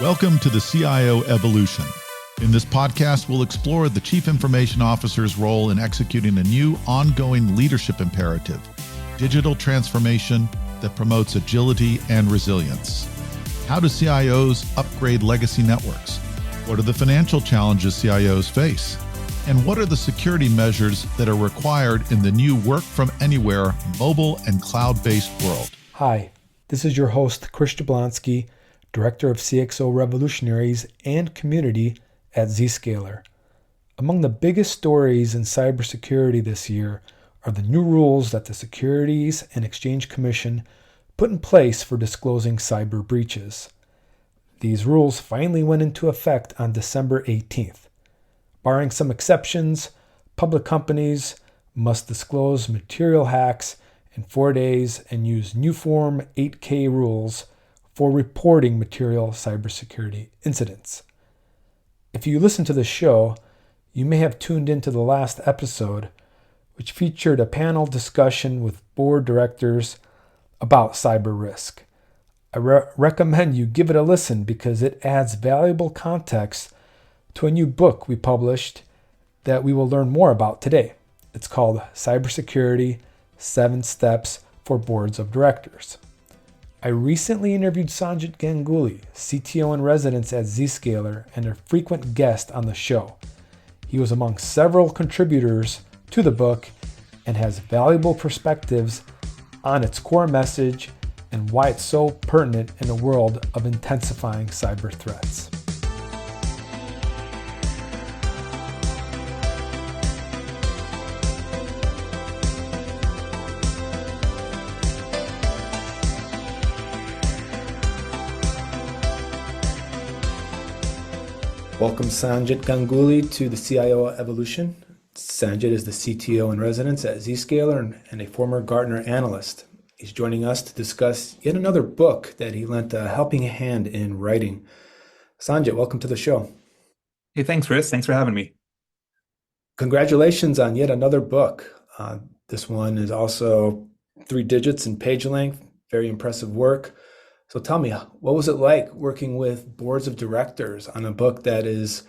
Welcome to the CIO Evolution. In this podcast, we'll explore the Chief Information Officer's role in executing a new ongoing leadership imperative, digital transformation that promotes agility and resilience. How do CIOs upgrade legacy networks? What are the financial challenges CIOs face? And what are the security measures that are required in the new work from anywhere, mobile and cloud-based world? Hi, this is your host, Chris Jablonski, Director of CXO Revolutionaries and Community at Zscaler. Among the biggest stories in cybersecurity this year are the new rules that the Securities and Exchange Commission put in place for disclosing cyber breaches. These rules finally went into effect on December 18th. Barring some exceptions, public companies must disclose material hacks in 4 days and use new Form 8K rules for reporting material cybersecurity incidents. If you listen to the show, you may have tuned into the last episode, which featured a panel discussion with board directors about cyber risk. I recommend you give it a listen because it adds valuable context to a new book we published that we will learn more about today. It's called Cybersecurity: 7 Steps for Boards of Directors. I recently interviewed Sanjit Ganguli, CTO-in-Residence at Zscaler, and a frequent guest on the show. He was among several contributors to the book and has valuable perspectives on its core message and why it's so pertinent in a world of intensifying cyber threats. Welcome Sanjit Ganguli to the CIO Evolution. Sanjit is the CTO-in-Residence at Zscaler and a former Gartner analyst. He's joining us to discuss yet another book that he lent a helping hand in writing. Sanjit, welcome to the show. Hey, thanks, Chris. Thanks for having me. Congratulations on yet another book. This one is also 3 digits in page length, very impressive work. So tell me, what was it like working with boards of directors on a book that is,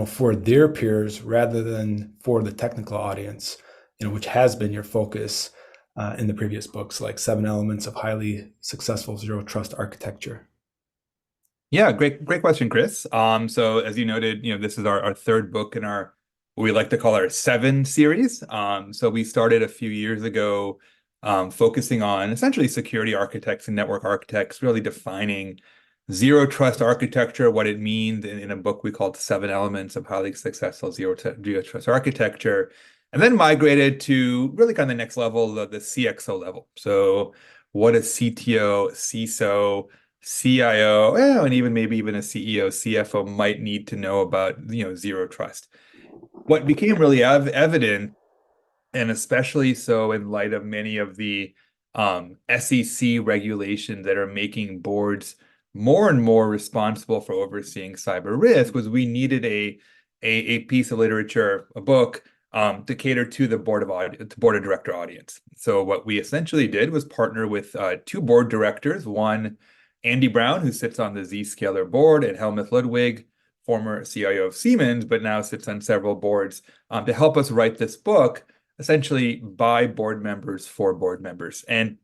for their peers rather than for the technical audience, which has been your focus in the previous books, like 7 Elements of Highly Successful Zero Trust Architecture? Yeah, great question, Chris. So as you noted, this is our third book in our, what we like to call our 7 series. So we started a few years ago focusing on essentially security architects and network architects, really defining zero trust architecture, what it means in a book we called 7 Elements of Highly Successful Zero Trust Architecture, and then migrated to really kind of the next level, the CXO level. So what a CTO, CISO, CIO, and maybe even a CEO, CFO might need to know about zero trust. What became really evident, and especially so in light of many of the SEC regulations that are making boards more and more responsible for overseeing cyber risk, was we needed a piece of literature, a book, to cater to the board of director audience. So what we essentially did was partner with 2 board directors, one Andy Brown, who sits on the Zscaler board, and Helmuth Ludwig, former CIO of Siemens, but now sits on several boards, to help us write this book, essentially by board members for board members. And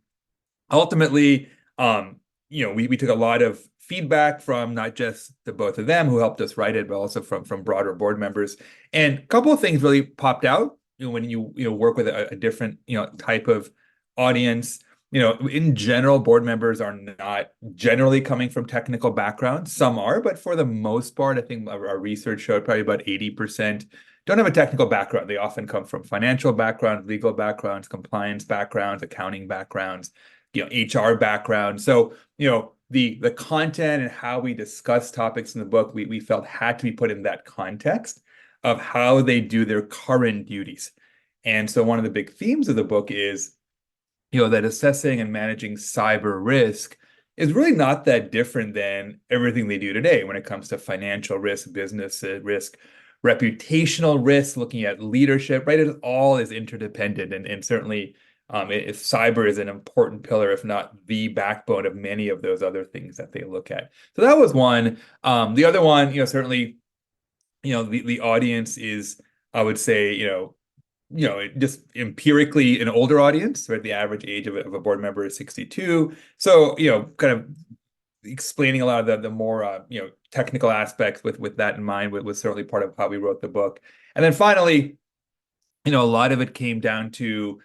ultimately, we took a lot of feedback from not just the both of them who helped us write it, but also from broader board members. And a couple of things really popped out when you work with a different type of audience. In general, board members are not generally coming from technical backgrounds. Some are, but for the most part, I think our research showed probably about 80% don't have a technical background. They often come from financial backgrounds, legal backgrounds, compliance backgrounds, accounting backgrounds, HR backgrounds. So, the content and how we discuss topics in the book, we felt had to be put in that context of how they do their current duties. And so one of the big themes of the book is, that assessing and managing cyber risk is really not that different than everything they do today when it comes to financial risk, business risk, reputational risk, looking at leadership, right? It all is interdependent. And certainly If cyber is an important pillar, if not the backbone of many of those other things that they look at. So that was one. The other one, certainly, the audience is, I would say, just empirically an older audience, right? The average age of a board member is 62. So, kind of explaining a lot of the more, technical aspects with that in mind was certainly part of how we wrote the book. And then finally, a lot of it came down to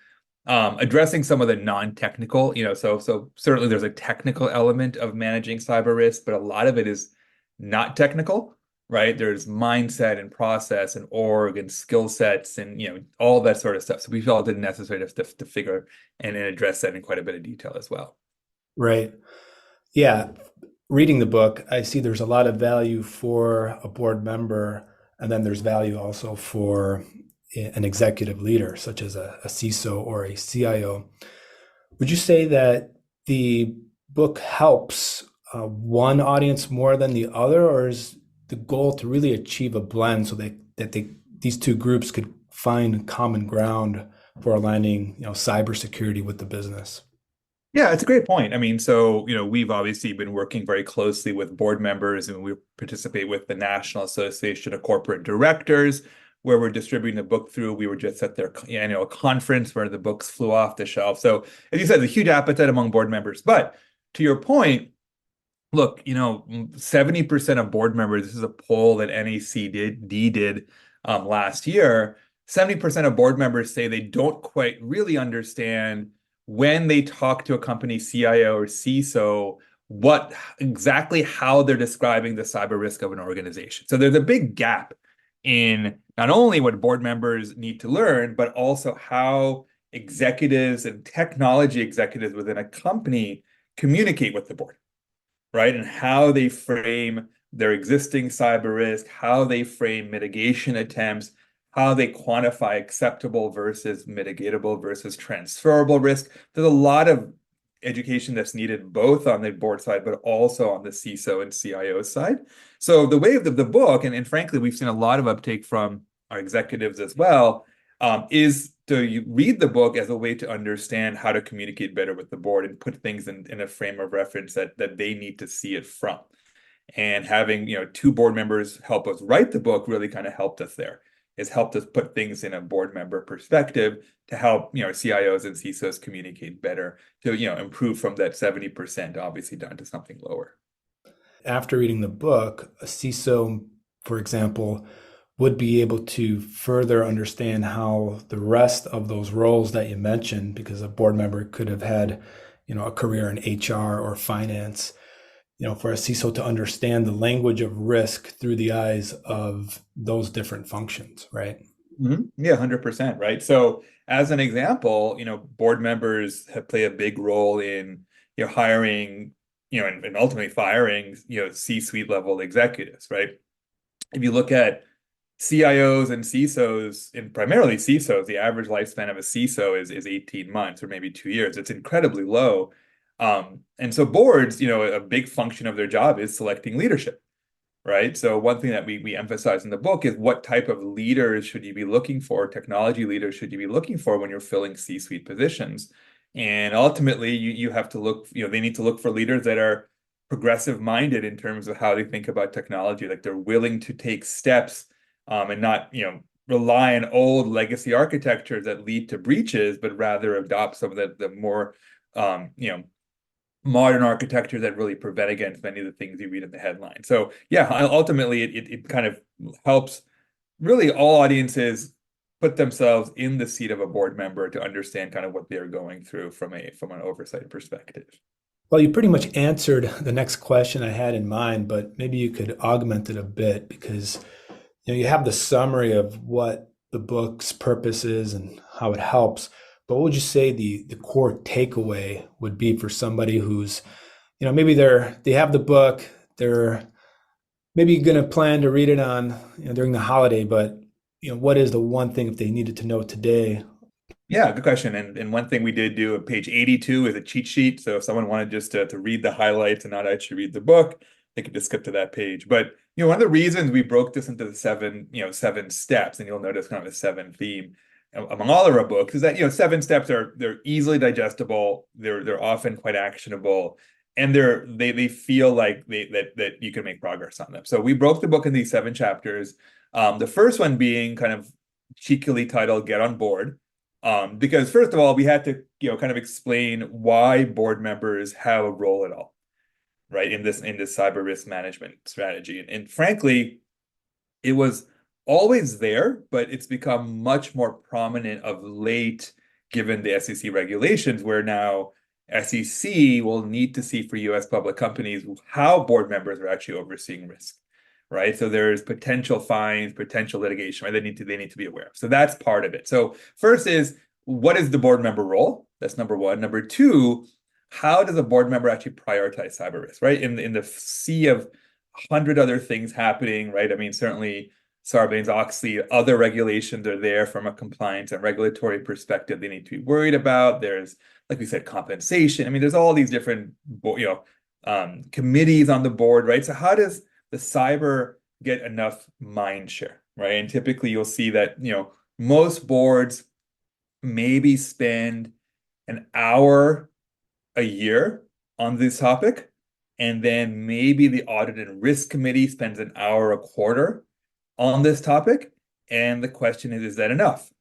addressing some of the non-technical, so certainly there's a technical element of managing cyber risk, but a lot of it is not technical, right? There's mindset and process and org and skill sets and all that sort of stuff. So we felt it necessary to figure and address that in quite a bit of detail as well. Right. Yeah. Reading the book, I see there's a lot of value for a board member, and then there's value also for an executive leader, such as a CISO or a CIO. Would you say that the book helps one audience more than the other, or is the goal to really achieve a blend so that these two groups could find common ground for aligning, cybersecurity with the business? Yeah, it's a great point. I mean, so, we've obviously been working very closely with board members, and we participate with the National Association of Corporate Directors, where we're distributing the book through. We were just at their annual conference where the books flew off the shelf. So, as you said, there's a huge appetite among board members. But to your point, look, 70% of board members, this is a poll that NACD did last year. 70% of board members say they don't quite really understand when they talk to a company CIO or CISO, what exactly how they're describing the cyber risk of an organization. So there's a big gap in not only what board members need to learn, but also how executives and technology executives within a company communicate with the board, right? And how they frame their existing cyber risk, how they frame mitigation attempts, how they quantify acceptable versus mitigatable versus transferable risk. There's a lot of education that's needed both on the board side, but also on the CISO and CIO side. So the way of the book, and frankly, we've seen a lot of uptake from our executives as well, is to read the book as a way to understand how to communicate better with the board and put things in a frame of reference that they need to see it from. And having, two board members help us write the book really kind of helped us there. It's helped us put things in a board member perspective to help, CIOs and CISOs communicate better to, improve from that 70% obviously down to something lower. After reading the book, a CISO, for example, would be able to further understand how the rest of those roles that you mentioned, because a board member could have had, a career in HR or finance, for a CISO to understand the language of risk through the eyes of those different functions, right? Mm-hmm. Yeah, 100%, right? So as an example, board members play a big role in, hiring, and ultimately firing, C-suite level executives, right? If you look at CIOs and CISOs, and primarily CISOs, the average lifespan of a CISO is 18 months or maybe 2 years. It's incredibly low. And so boards, a big function of their job is selecting leadership, right? So one thing that we emphasize in the book is what type of leaders should you be looking for, technology leaders should you be looking for when you're filling C-suite positions. And ultimately, you have to look, they need to look for leaders that are progressive minded in terms of how they think about technology, like they're willing to take steps and not, rely on old legacy architectures that lead to breaches, but rather adopt some of the more, modern architecture that really prevent against many of the things you read in the headline. So yeah, ultimately it kind of helps really all audiences put themselves in the seat of a board member to understand kind of what they're going through from an oversight perspective. Well, you pretty much answered the next question I had in mind, but maybe you could augment it a bit because you have the summary of what the book's purpose is and how it helps. But what would you say the core takeaway would be for somebody who's, maybe they have the book, they're maybe going to plan to read it on, during the holiday, but what is the one thing if they needed to know today? Yeah, good question. And one thing we did do at page 82 is a cheat sheet. So if someone wanted just to read the highlights and not actually read the book, they could just skip to that page. But one of the reasons we broke this into the seven steps, and you'll notice kind of a seven theme. among all of our books is that, seven steps they're easily digestible, they're often quite actionable, and they feel like that you can make progress on them. So we broke the book in these seven chapters. The first one being kind of cheekily titled "Get on Board," because first of all, we had to kind of explain why board members have a role at all, right, in this cyber risk management strategy, and frankly, it was always there, but it's become much more prominent of late, given the SEC regulations, where now SEC will need to see for US public companies how board members are actually overseeing risk, right? So there's potential fines, potential litigation, right? They need to be aware of. So that's part of it. So first is, what is the board member role? That's number one. Number two, how does a board member actually prioritize cyber risk, right? In the sea of 100 other things happening, right? I mean, certainly Sarbanes-Oxley, other regulations are there from a compliance and regulatory perspective they need to be worried about. There's, like we said, compensation. I mean, there's all these different, committees on the board, right? So how does the cyber get enough mind share, right? And typically you'll see that, most boards maybe spend an hour a year on this topic, and then maybe the audit and risk committee spends an hour a quarter on this topic. And the question is that enough,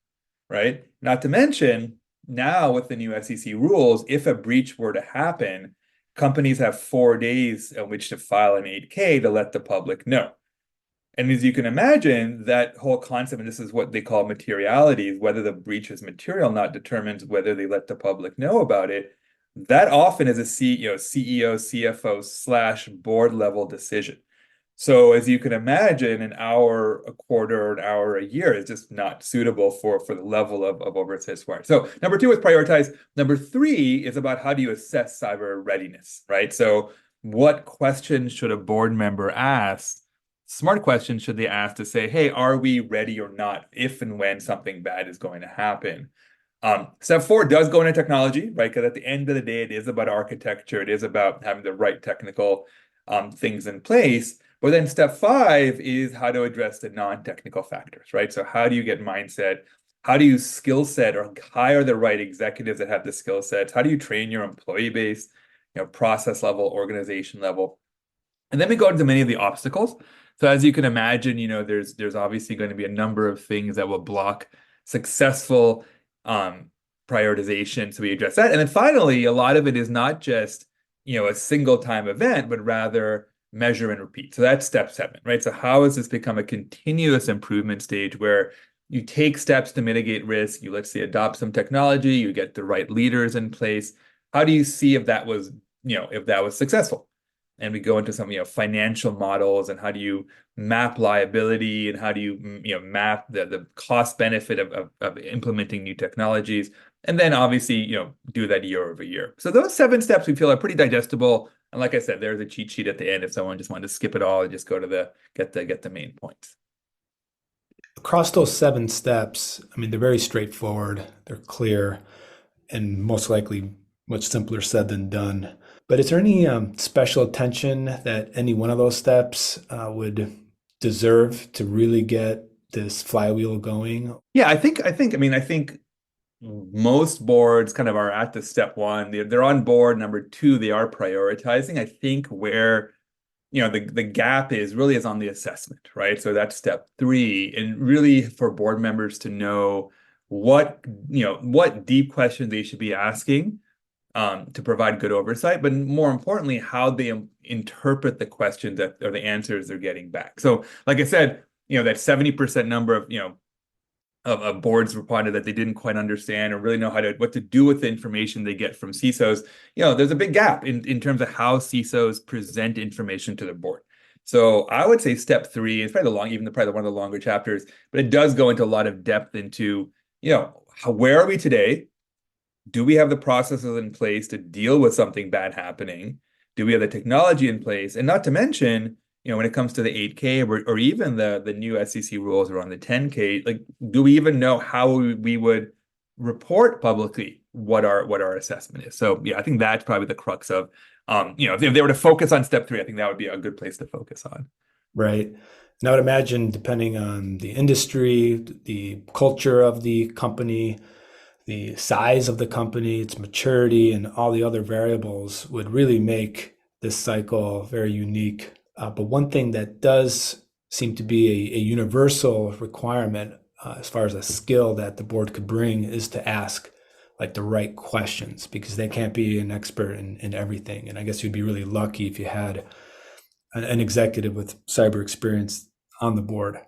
right? Not to mention, now with the new SEC rules, if a breach were to happen, companies have 4 days in which to file an 8K to let the public know. And as you can imagine, that whole concept, and this is what they call materiality, whether the breach is material or not determines whether they let the public know about it. That often is a CEO, CFO / board level decision. So as you can imagine, an hour a quarter or an hour a year is just not suitable for the level of oversight required. So number two is prioritize. Number three is about how do you assess cyber readiness, right? So what questions should a board member ask? Smart questions should they ask to say, hey, are we ready or not if and when something bad is going to happen? Step four does go into technology, right? Because at the end of the day, it is about architecture. It is about having the right technical things in place. But then step five is how to address the non-technical factors, right? So how do you get mindset? How do you skill set or hire the right executives that have the skill sets? How do you train your employee base, process level, organization level? And then we go into many of the obstacles. So as you can imagine, there's obviously going to be a number of things that will block successful prioritization. So we address that. And then finally, a lot of it is not just, a single time event, but rather measure and repeat. So that's step 7, right? So how has this become a continuous improvement stage where you take steps to mitigate risk, you, let's say, adopt some technology, you get the right leaders in place. How do you see if that was, successful? And we go into some, financial models, and how do you map liability, and how do you, map the cost benefit of implementing new technologies, and then obviously, do that year over year. So those 7 steps we feel are pretty digestible. And like I said, there's a cheat sheet at the end if someone just wanted to skip it all and just go to get the main points. Across those 7 steps, I mean, they're very straightforward, they're clear, and most likely much simpler said than done. But is there any special attention that any one of those steps would deserve to really get this flywheel going? Yeah, I think most boards kind of are at the step 1. They're on board. Number 2, they are prioritizing. I think where the gap is on the assessment, right? So that's step 3, and really for board members to know what deep questions they should be asking to provide good oversight, but more importantly, how they interpret the questions or the answers they're getting back. So, like I said, that 70% number of boards reported that they didn't quite understand or really know what to do with the information they get from CISOs. There's a big gap in terms of how CISOs present information to the board. So I would say step 3 is probably one of the longer chapters, but it does go into a lot of depth into, where are we today? Do we have the processes in place to deal with something bad happening? Do we have the technology in place? And not to mention, when it comes to the 8K or even the new SEC rules around the 10K, like, do we even know how we would report publicly what our assessment is? So yeah, I think that's probably the crux of, if they were to focus on step 3, I think that would be a good place to focus on. Right. And I would imagine, depending on the industry, the culture of the company, the size of the company, its maturity, and all the other variables would really make this cycle very unique. But one thing that does seem to be a universal requirement as far as a skill that the board could bring is to ask like the right questions, because they can't be an expert in everything. And I guess you'd be really lucky if you had an executive with cyber experience on the board.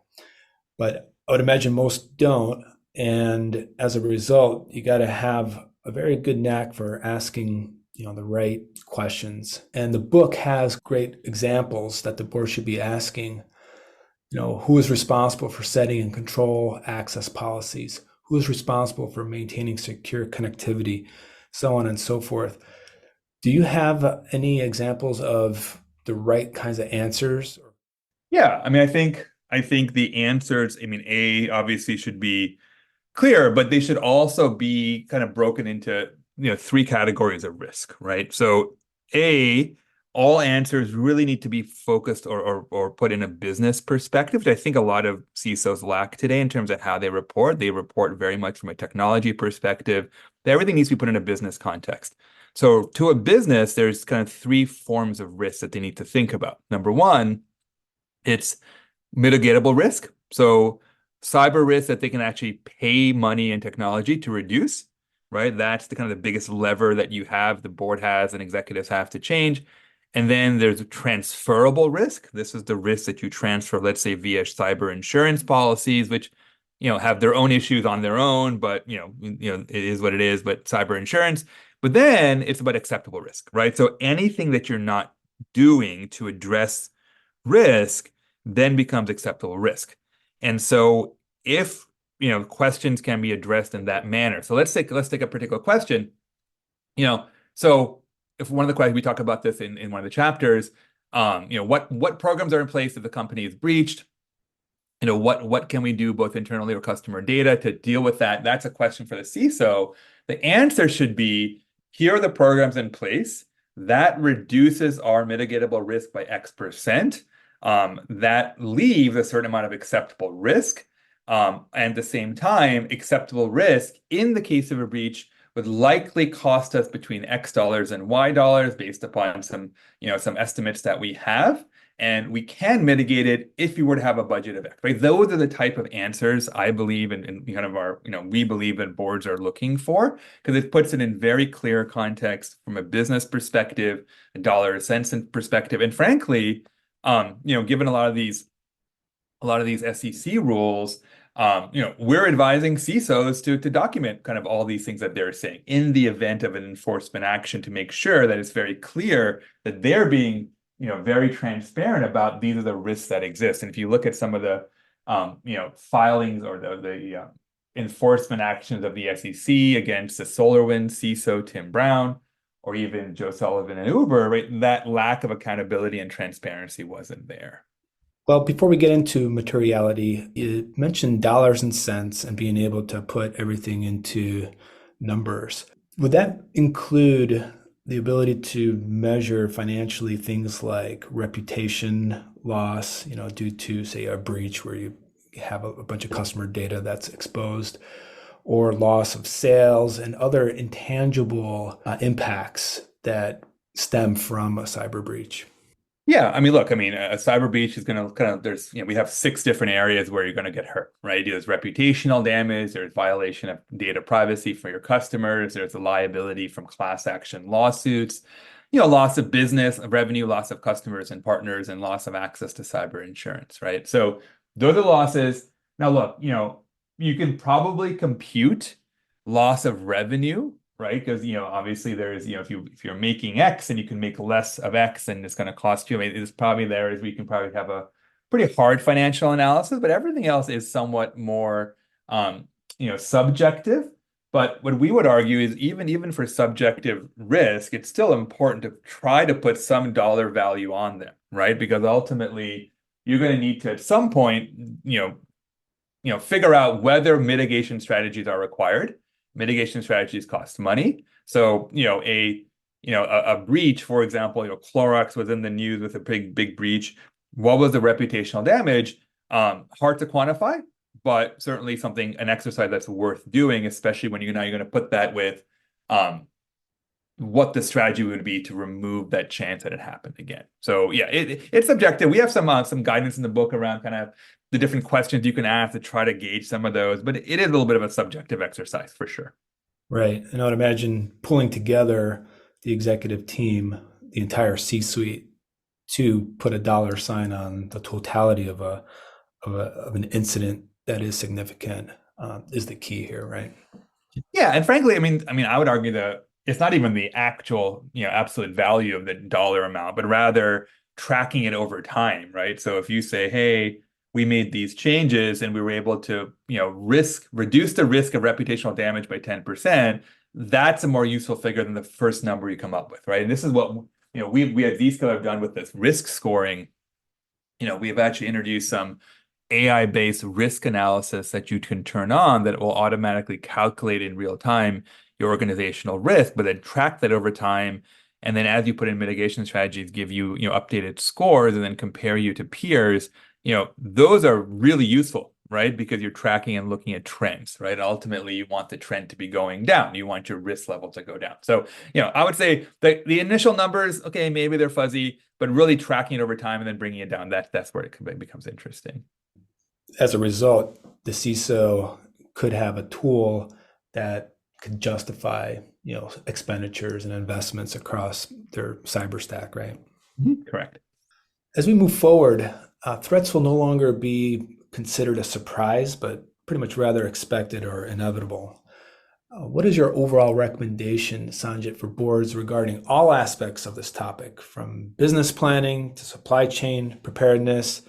But I would imagine most don't. And as a result, you got to have a very good knack for asking, the right questions. And the book has great examples that the board should be asking. Who is responsible for setting and control access policies? Who is responsible for maintaining secure connectivity? So on and so forth. Do you have any examples of the right kinds of answers? Yeah, I mean, I think the answers, I mean, A, obviously should be clear, but they should also be kind of broken into, three categories of risk, right? So A, all answers really need to be focused or put in a business perspective, which I think a lot of CISOs lack today in terms of how they report. They report very much from a technology perspective. Everything needs to be put in a business context. So to a business, there's kind of three forms of risk that they need to think about. Number one, it's mitigatable risk. So cyber risk that they can actually pay money and technology to reduce, right? That's the kind of the biggest lever that you have, the board has, and executives have to change. And then there's transferable risk. This is the risk that you transfer, let's say, via cyber insurance policies, which have their own issues on their own, but it is what it is. But cyber insurance. But then it's about acceptable risk, right? So anything that you're not doing to address risk then becomes acceptable risk. And so if questions can be addressed in that manner. So let's take a particular question. So if one of the questions we talk about this in one of the chapters, what programs are in place if the company is breached? What can we do both internally or customer data to deal with that? That's a question for the CISO. The answer should be, here are the programs in place that reduces our mitigatable risk by X%. That leaves a certain amount of acceptable risk. And at the same time, acceptable risk in the case of a breach would likely cost us between X dollars and Y dollars based upon some estimates that we have. And we can mitigate it if you were to have a budget of X, right? Those are the type of answers I believe in kind of our, we believe that boards are looking for, because it puts it in very clear context from a business perspective, a dollar cents perspective. And frankly, given a lot of these SEC rules, we're advising CISOs to document kind of all these things that they're saying in the event of an enforcement action, to make sure that it's very clear that they're being very transparent about these are the risks that exist. And if you look at some of the filings or the enforcement actions of the SEC against the SolarWinds CISO Tim Brown, or even Joe Sullivan and Uber, right, that lack of accountability and transparency wasn't there. Well, before we get into materiality, you mentioned dollars and cents and being able to put everything into numbers. Would that include the ability to measure financially things like reputation loss, due to, say, a breach where you have a bunch of customer data that's exposed, or loss of sales and other intangible impacts that stem from a cyber breach? Yeah, I mean, look, a cyber breach is going to kind of, we have 6 different areas where you're going to get hurt, right? There's reputational damage, there's violation of data privacy for your customers, there's a liability from class action lawsuits, loss of business, revenue, loss of customers and partners, and loss of access to cyber insurance, right? So those are losses. Now, look, you can probably compute loss of revenue, right? Because obviously there's if you're making X and you can make less of X, and it's going to cost you. I mean, it's probably there is we can probably have a pretty hard financial analysis, but everything else is somewhat more subjective. But what we would argue is even for subjective risk, it's still important to try to put some dollar value on them, right? Because ultimately you're going to need to at some point figure out whether mitigation strategies are required. Mitigation strategies cost money. So, a breach, for example, Clorox was in the news with a big breach. what was the reputational damage? Hard to quantify, but certainly an exercise that's worth doing, especially when you're going to put that with what the strategy would be to remove that chance that it happened again. So yeah, it's subjective. We have some guidance in the book around kind of the different questions you can ask to try to gauge some of those, but it is a little bit of a subjective exercise for sure. Right. And I would imagine pulling together the executive team, the entire C-suite, to put a dollar sign on the totality of an incident that is significant is the key here, right? Yeah, and frankly, I mean, I would argue that it's not even the actual, absolute value of the dollar amount, but rather tracking it over time, right? So if you say, hey, we made these changes and we were able to, reduce the risk of reputational damage by 10%, that's a more useful figure than the first number you come up with, right? And this is what, we at Zscaler have done with this risk scoring. We have actually introduced some AI-based risk analysis that you can turn on that will automatically calculate in real time your organizational risk, but then track that over time. And then as you put in mitigation strategies, give you, updated scores and then compare you to peers. Those are really useful, right? Because you're tracking and looking at trends, right? Ultimately, you want the trend to be going down. You want your risk level to go down. So, I would say that the initial numbers, okay, maybe they're fuzzy, but really tracking it over time and then bringing it down, that's where it becomes interesting. As a result, the CISO could have a tool that could justify, expenditures and investments across their cyber stack, right? Mm-hmm. Correct. As we move forward, threats will no longer be considered a surprise, but pretty much rather expected or inevitable. What is your overall recommendation, Sanjit, for boards regarding all aspects of this topic, from business planning to supply chain preparedness,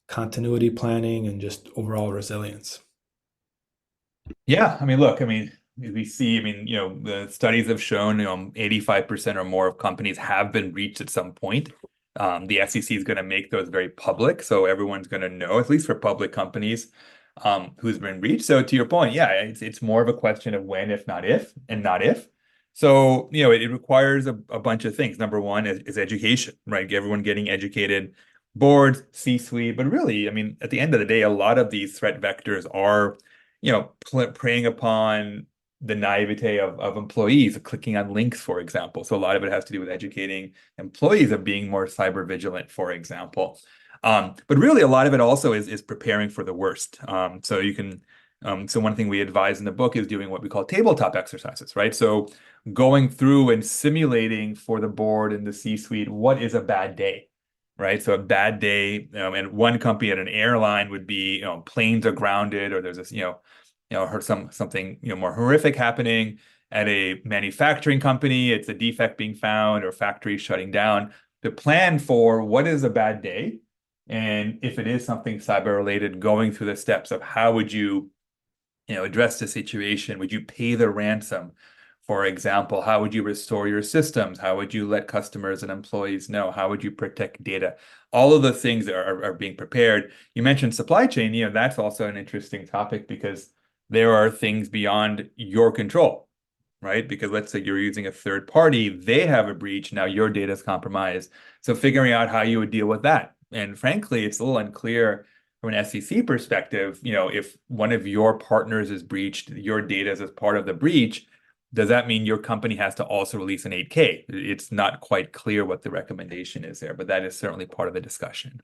continuity planning, and just overall resilience? Yeah, we see, the studies have shown, 85% or more of companies have been reached at some point. The SEC is going to make those very public, so everyone's going to know, at least for public companies, who's been reached. So to your point, yeah, it's more of a question of when, if not if, and not if. So, it requires a bunch of things. Number one is education, right? Everyone getting educated, boards, C-suite, but really, at the end of the day, a lot of these threat vectors are, preying upon the naivete of employees, clicking on links, for example. So a lot of it has to do with educating employees of being more cyber vigilant, for example. But really, a lot of it also is preparing for the worst. So you can, so one thing we advise in the book is doing what we call tabletop exercises, right? So going through and simulating for the board and the C-suite, what is a bad day? Right. So a bad day, and one company at an airline would be, planes are grounded, or there's this, heard something, more horrific happening. At a manufacturing company, it's a defect being found or factory shutting down. To plan for what is a bad day, and if it is something cyber related, going through the steps of how would you, address the situation? Would you pay the ransom? For example, how would you restore your systems? How would you let customers and employees know? How would you protect data? All of the things are being prepared. You mentioned supply chain. That's also an interesting topic because there are things beyond your control, right? Because let's say you're using a third party, they have a breach, now your data is compromised. So figuring out how you would deal with that. And frankly, it's a little unclear from an SEC perspective, if one of your partners is breached, your data is as part of the breach, does that mean your company has to also release an 8K? It's not quite clear what the recommendation is there, but that is certainly part of the discussion.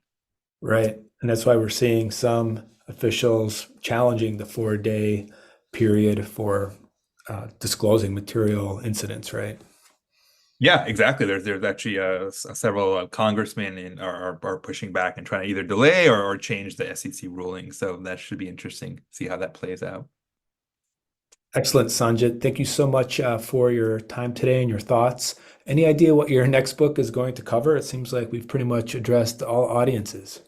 Right. And that's why we're seeing some officials challenging the 4-day period for disclosing material incidents, right? Yeah, exactly. There's actually several congressmen are pushing back and trying to either delay or change the SEC ruling. So that should be interesting. See how that plays out. Excellent, Sanjit. Thank you so much for your time today and your thoughts. Any idea what your next book is going to cover? It seems like we've pretty much addressed all audiences.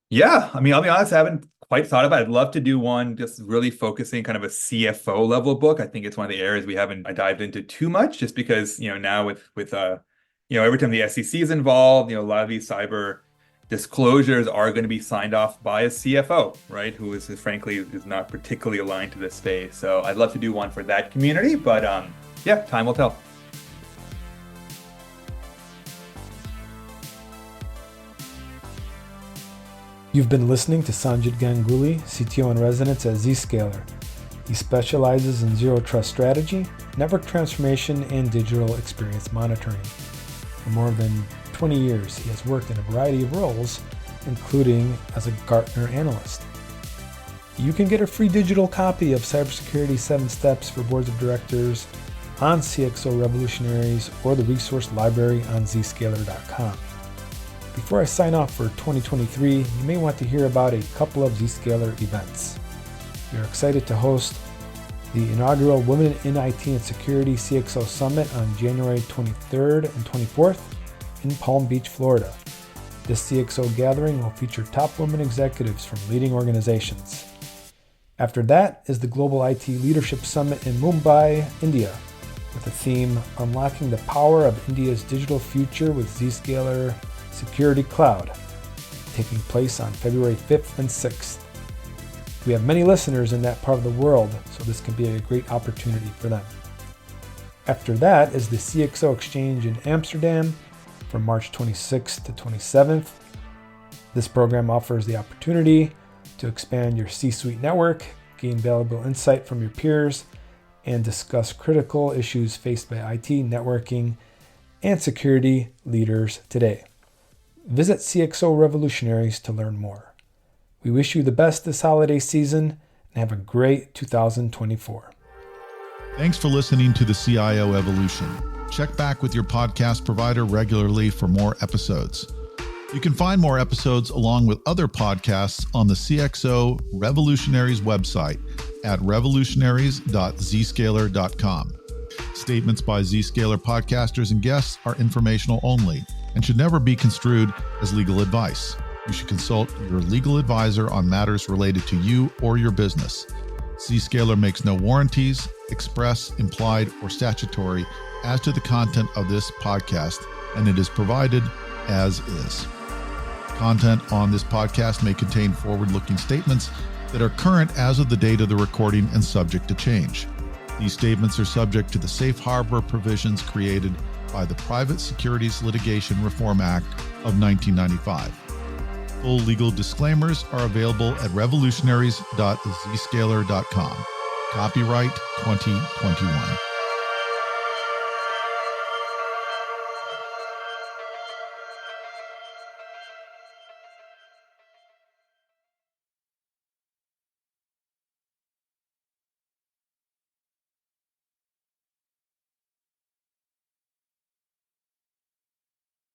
Yeah, I'll be honest, I haven't quite thought about it. I'd love to do one just really focusing kind of a CFO level book. I think it's one of the areas we haven't dived into too much just because, now with every time the SEC is involved, a lot of these cyber disclosures are going to be signed off by a CFO, right? Who is frankly is not particularly aligned to this space. So I'd love to do one for that community, but yeah, time will tell. You've been listening to Sanjit Ganguli, CTO-in-Residence at Zscaler. He specializes in zero trust strategy, network transformation, and digital experience monitoring. For more than 20 years, he has worked in a variety of roles, including as a Gartner analyst. You can get a free digital copy of Cybersecurity 7 Steps for Boards of Directors on CXO Revolutionaries or the resource library on Zscaler.com. Before I sign off for 2023, you may want to hear about a couple of Zscaler events. We are excited to host the inaugural Women in IT and Security CXO Summit on January 23rd and 24th in Palm Beach, Florida. This CXO gathering will feature top women executives from leading organizations. After that is the Global IT Leadership Summit in Mumbai, India, with the theme Unlocking the Power of India's Digital Future with Zscaler Security Cloud, taking place on February 5th and 6th. We have many listeners in that part of the world, so this can be a great opportunity for them. After that is the CXO Exchange in Amsterdam from March 26th to 27th. This program offers the opportunity to expand your C-suite network, gain valuable insight from your peers, and discuss critical issues faced by IT, networking, and security leaders today. Visit CXO Revolutionaries to learn more. We wish you the best this holiday season and have a great 2024. Thanks for listening to the CIO Evolution. Check back with your podcast provider regularly for more episodes. You can find more episodes along with other podcasts on the CXO Revolutionaries website at revolutionaries.zscaler.com. Statements by Zscaler podcasters and guests are informational only and should never be construed as legal advice. You should consult your legal advisor on matters related to you or your business. Zscaler makes no warranties, express, implied, or statutory as to the content of this podcast, and it is provided as is. Content on this podcast may contain forward-looking statements that are current as of the date of the recording and subject to change. These statements are subject to the safe harbor provisions created by the Private Securities Litigation Reform Act of 1995. Full legal disclaimers are available at revolutionaries.zscaler.com. Copyright 2021.